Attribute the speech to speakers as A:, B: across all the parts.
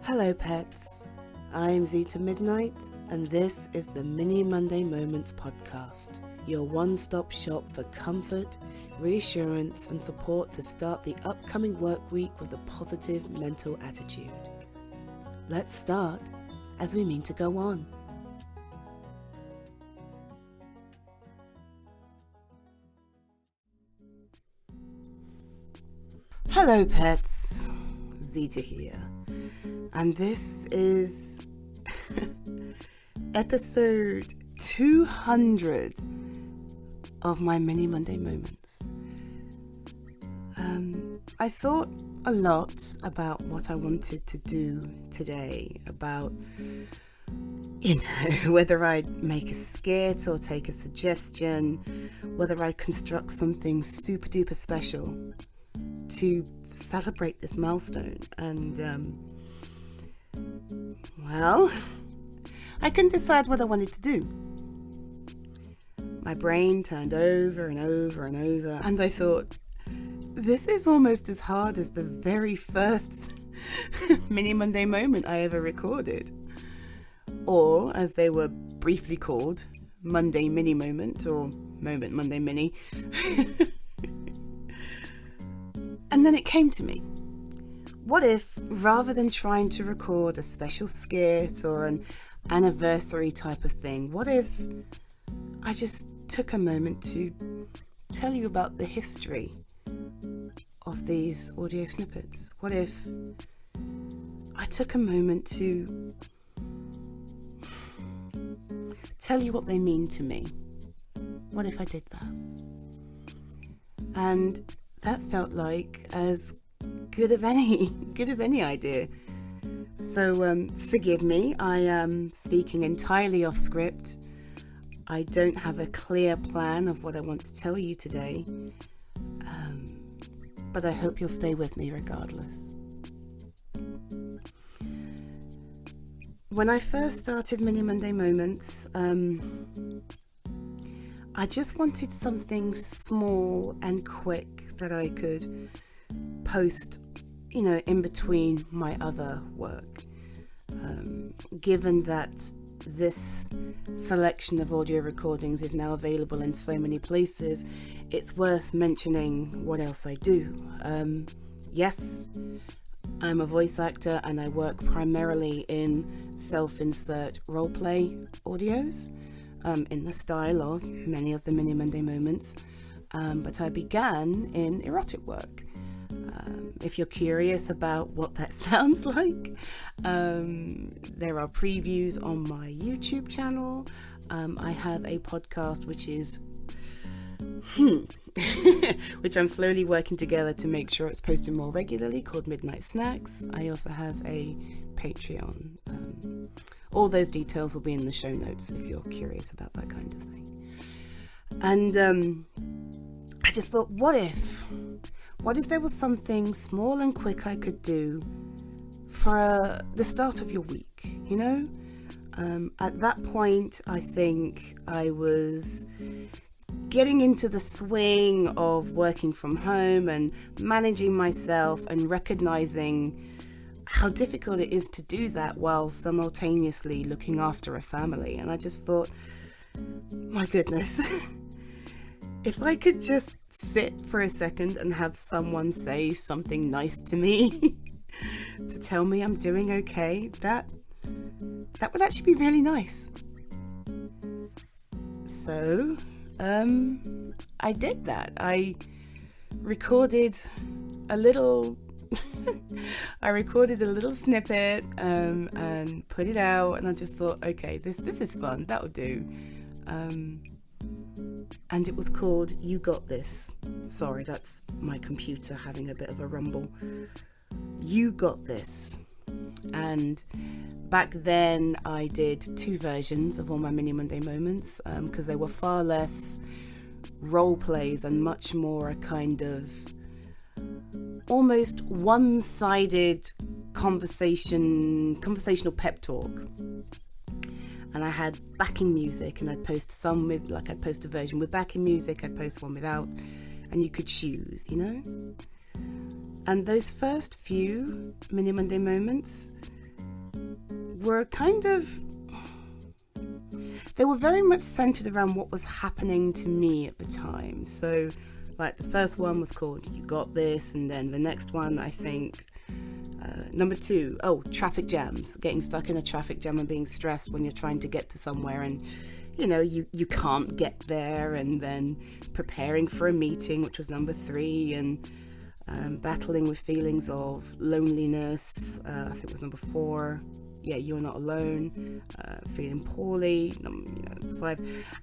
A: Hello pets, I'm Zeta Midnight and this is the Mini Monday Moments podcast, your one-stop shop for comfort, reassurance and support to start the upcoming work week with a positive mental attitude. Let's start as we mean to go on. Hello pets, Zeta here. And this is episode 200 of my Mini Monday Moments. I thought a lot about what I wanted to do today, about, whether I'd make a skit or take a suggestion, whether I'd construct something super duper special to celebrate this milestone. And well, I couldn't decide what I wanted to do. My brain turned over and over and over, and I thought, this is almost as hard as the very first Mini Monday Moment I ever recorded. Or, as they were briefly called, Monday Mini Moment, or Moment Monday Mini. And then it came to me. What if, rather than trying to record a special skit or an anniversary type of thing, what if I just took a moment to tell you about the history of these audio snippets? What if I took a moment to tell you what they mean to me? What if I did that? And that felt like as good as any idea. So forgive me, I am speaking entirely off script. I don't have a clear plan of what I want to tell you today, but I hope you'll stay with me regardless. When I first started Mini Monday Moments, I just wanted something small and quick that I could post, in between my other work. Given that this selection of audio recordings is now available in so many places, it's worth mentioning what else I do. Yes, I'm a voice actor and I work primarily in self-insert roleplay audios, in the style of many of the Mini Monday Moments, but I began in erotic work. If you're curious about what that sounds like, there are previews on my YouTube channel. I have a podcast which is which I'm slowly working together to make sure it's posted more regularly, called Midnight Snacks. I also have a Patreon. All those details will be in the show notes if you're curious about that kind of thing. And I just thought, what if there was something small and quick I could do for the start of your week, At that point, I think I was getting into the swing of working from home and managing myself and recognizing how difficult it is to do that while simultaneously looking after a family. And I just thought, my goodness, if I could just sit for a second and have someone say something nice to me to tell me I'm doing okay, that would actually be really nice. So, I did that. I recorded a little snippet and put it out, and I just thought, okay, this is fun, that'll do. And it was called You Got This. Sorry, that's my computer having a bit of a rumble. You Got This. And back then I did 2 versions of all my Mini Monday Moments, because they were far less role plays and much more a kind of almost one-sided conversational pep talk. And I had backing music, and I'd post some with, I'd post a version with backing music, I'd post one without, and you could choose, And those first few Mini Monday Moments, were they were very much centered around what was happening to me at the time. So like the first one was called You Got This, and then the next one, I think, number 2, traffic jams, getting stuck in a traffic jam and being stressed when you're trying to get to somewhere and you can't get there, and then preparing for a meeting, which was number 3, and battling with feelings of loneliness, I think it was number 4. Yeah, You're Not Alone, feeling poorly, 5.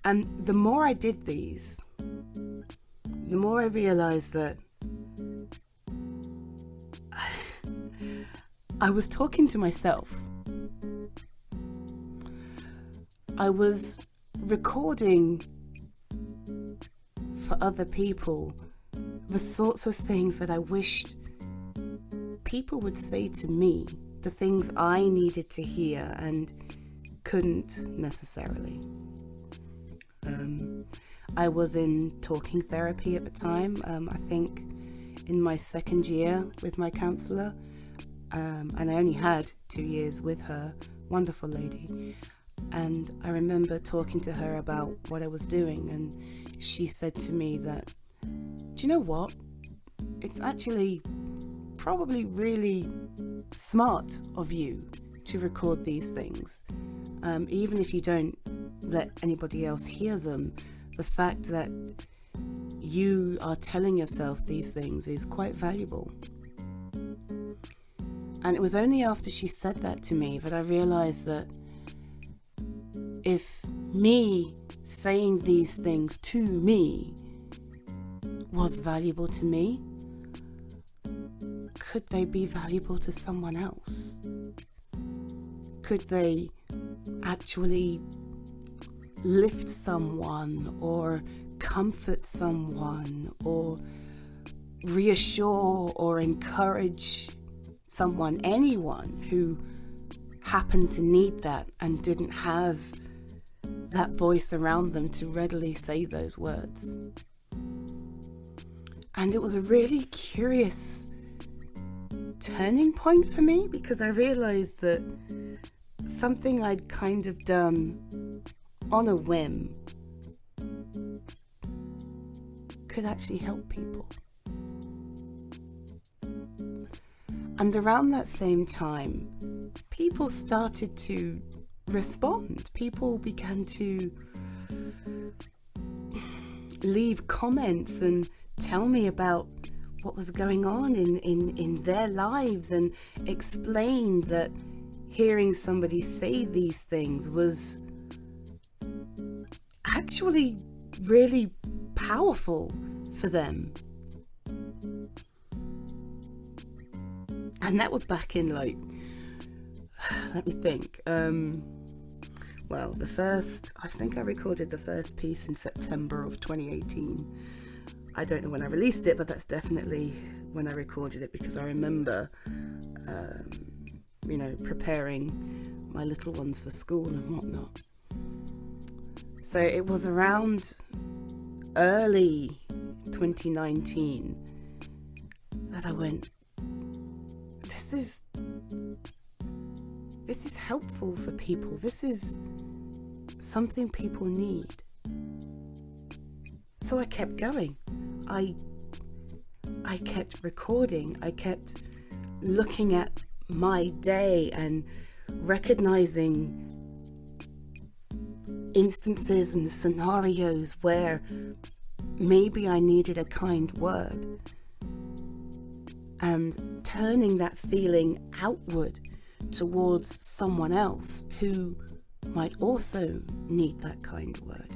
A: And the more I did these, the more I realized that I was talking to myself. I was recording for other people the sorts of things that I wished people would say to me, the things I needed to hear and couldn't necessarily. I was in talking therapy at the time, I think in my 2nd year with my counsellor, and I only had 2 years with her, wonderful lady. And I remember talking to her about what I was doing, and she said to me that, do you know what? It's actually probably really smart of you to record these things. Even if you don't let anybody else hear them, the fact that you are telling yourself these things is quite valuable. And it was only after she said that to me that I realized that if me saying these things to me was valuable to me, could they be valuable to someone else? Could they actually lift someone or comfort someone or reassure or encourage someone, anyone who happened to need that and didn't have that voice around them to readily say those words? And it was a really curious turning point for me, because I realized that something I'd kind of done on a whim could actually help people. And around that same time, people started to respond. People began to leave comments and tell me about what was going on in their lives, and explain that hearing somebody say these things was actually really powerful for them. And that was back in let me think. I think I recorded the first piece in September of 2018. I don't know when I released it, but that's definitely when I recorded it, because I remember, preparing my little ones for school and whatnot. So it was around early 2019 that I went, this is helpful for people. This is something people need. So I kept going. I kept recording. I kept looking at my day and recognizing instances and scenarios where maybe I needed a kind word, and turning that feeling outward towards someone else who might also need that kind word.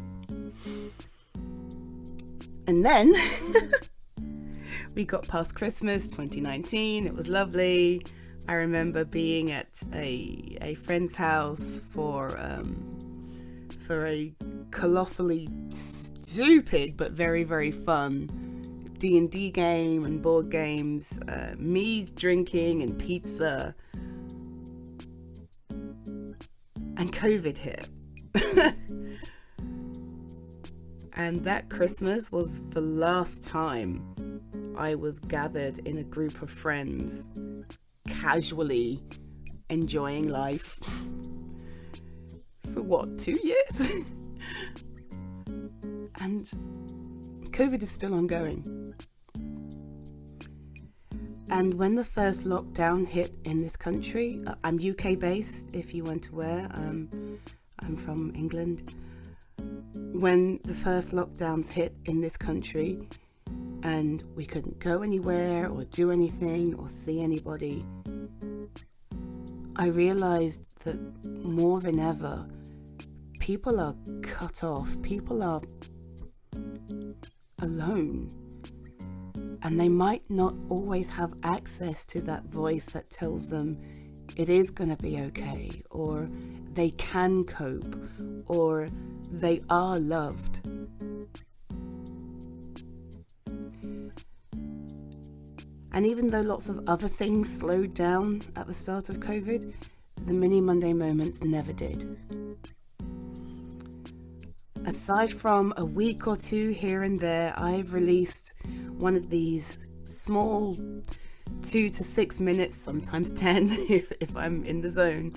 A: And then we got past Christmas 2019. It was lovely. I remember being at a friend's house for a colossally stupid but very, very fun D&D game and board games, me drinking and pizza, and COVID hit. And that Christmas was the last time I was gathered in a group of friends, casually enjoying life for what, 2 years? And COVID is still ongoing. And when the first lockdown hit in this country, I'm UK based, if you weren't aware, I'm from England. When the first lockdowns hit in this country and we couldn't go anywhere or do anything or see anybody, I realized that more than ever, people are cut off, people are alone, and they might not always have access to that voice that tells them it is going to be okay, or they can cope, or they are loved. And even though lots of other things slowed down at the start of COVID, the mini Monday moments never did. Aside from a week or two here and there, I've released one of these small 2 to 6 minutes, sometimes 10 if I'm in the zone,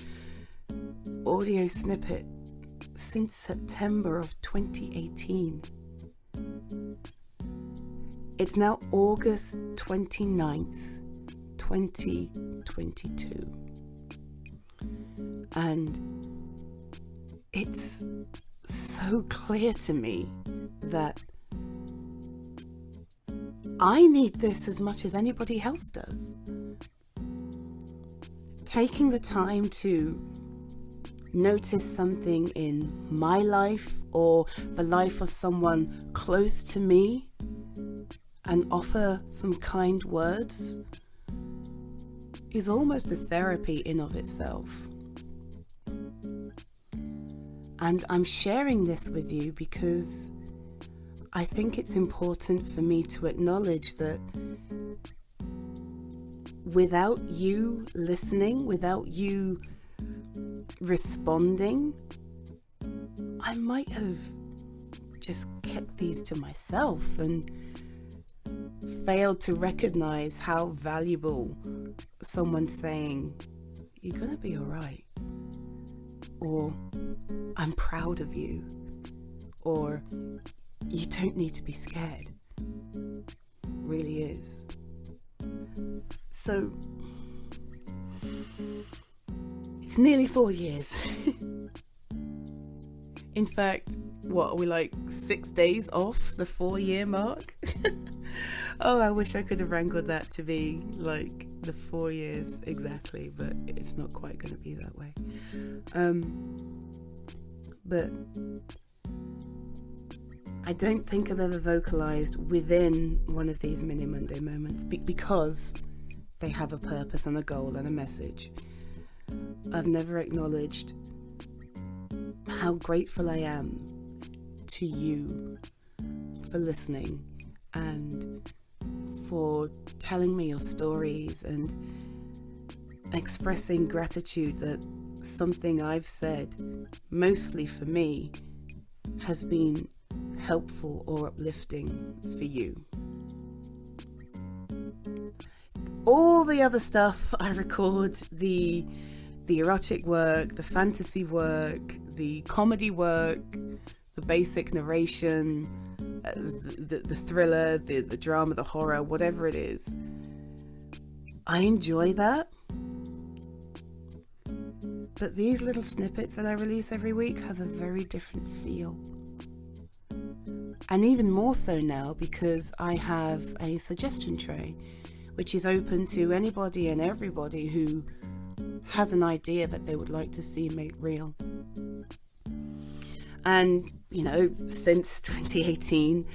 A: audio snippet since September of 2018. It's now August 29th, 2022. And it's so clear to me that I need this as much as anybody else does. Taking the time to notice something in my life or the life of someone close to me and offer some kind words is almost a therapy in of itself. And I'm sharing this with you because I think it's important for me to acknowledge that without you listening, without you responding, I might have just kept these to myself and failed to recognize how valuable someone saying, "You're gonna be all right," or "I'm proud of you," or "You don't need to be scared," really is. So it's nearly 4 years. In fact, what are we, like 6 days off the 4-year mark? Oh, I wish I could have wrangled that to be like the 4 years exactly, but it's not quite going to be that way. But I don't think I've ever vocalized within one of these mini Monday moments because they have a purpose and a goal and a message. I've never acknowledged how grateful I am to you for listening and for telling me your stories and expressing gratitude that something I've said, mostly for me, has been helpful or uplifting for you. All the other stuff I record, the erotic work, the fantasy work, the comedy work, the basic narration, the thriller, the drama, the horror, whatever it is, I enjoy that. But these little snippets that I release every week have a very different feel. And even more so now because I have a suggestion tray, which is open to anybody and everybody who has an idea that they would like to see made real. And, since 2018,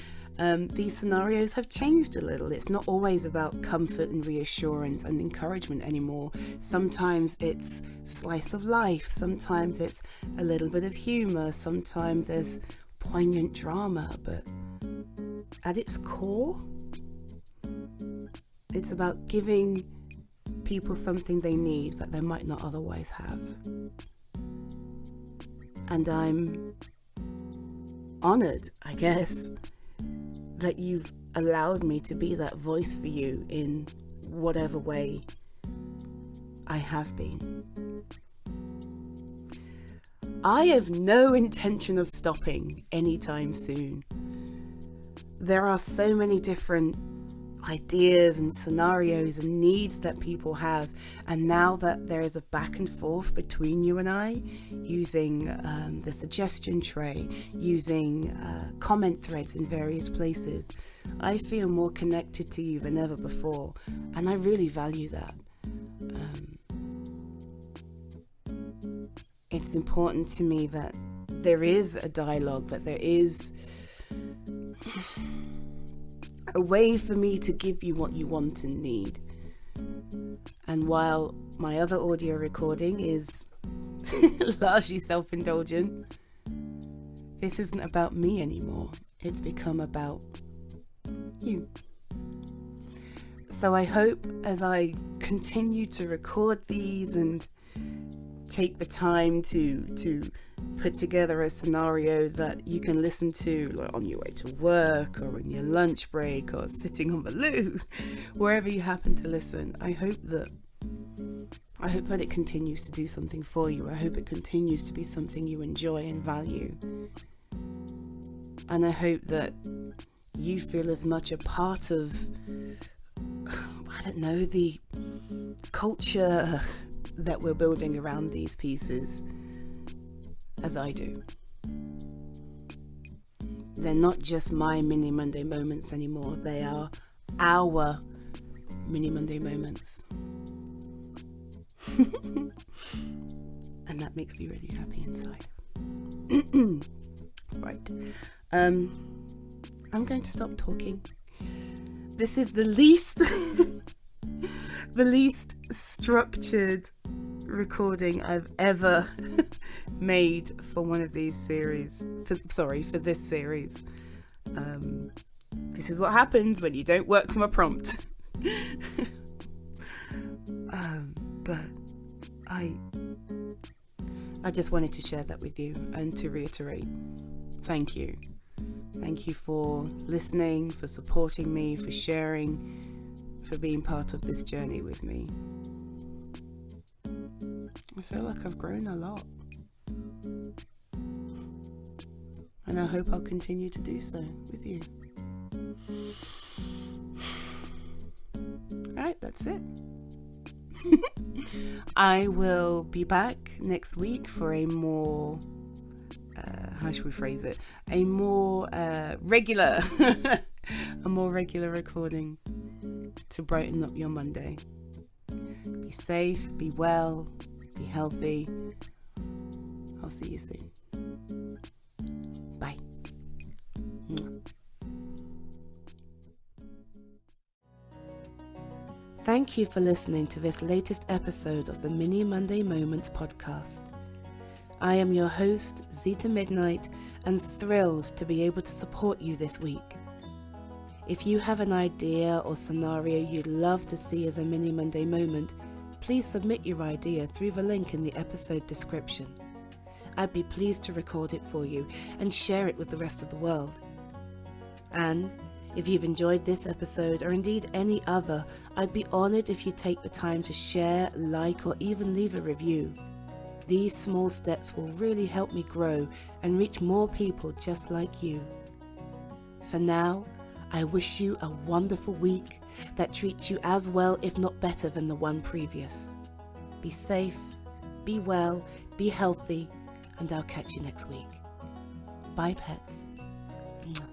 A: these scenarios have changed a little. It's not always about comfort and reassurance and encouragement anymore. Sometimes it's slice of life. Sometimes it's a little bit of humor. Sometimes there's poignant drama. But at its core, it's about giving people something they need that they might not otherwise have. And I'm honored, I guess, that you've allowed me to be that voice for you in whatever way I have been. I have no intention of stopping anytime soon. There are so many different ideas and scenarios and needs that people have, and now that there is a back and forth between you and I, using the suggestion tray, using comment threads in various places, I feel more connected to you than ever before, and I really value that. It's important to me that there is a dialogue, that there is a way for me to give you what you want and need. And while my other audio recording is largely self-indulgent, this isn't about me anymore. It's become about you. So I hope as I continue to record these and take the time to put together a scenario that you can listen to, like on your way to work or on your lunch break or sitting on the loo, wherever you happen to listen, I hope that it continues to do something for you. I hope it continues to be something you enjoy and value. And I hope that you feel as much a part of, the culture that we're building around these pieces as I do. They're not just my mini Monday moments anymore. They are our mini Monday moments. And that makes me really happy inside. Right. I'm going to stop talking. This is the least structured recording I've ever made for one of these series. For this series. This is what happens when you don't work from a prompt. But I just wanted to share that with you and to reiterate, thank you. Thank you for listening, for supporting me, for sharing, for being part of this journey with me. I feel like I've grown a lot. And I hope I'll continue to do so with you. Alright, that's it. I will be back next week for a more, how should we phrase it? A more regular recording to brighten up your Monday. Be safe, be well, be healthy. I'll see you soon. Bye. Thank you for listening to this latest episode of the Mini Monday Moments podcast. I am your host, Zeta Midnight, and thrilled to be able to support you this week. If you have an idea or scenario you'd love to see as a Mini Monday moment, please submit your idea through the link in the episode description. I'd be pleased to record it for you and share it with the rest of the world. And if you've enjoyed this episode, or indeed any other, I'd be honoured if you take the time to share, like, or even leave a review. These small steps will really help me grow and reach more people just like you. For now, I wish you a wonderful week that treats you as well, if not better, than the one previous. Be safe, be well, be healthy, and I'll catch you next week. Bye, pets. Mwah.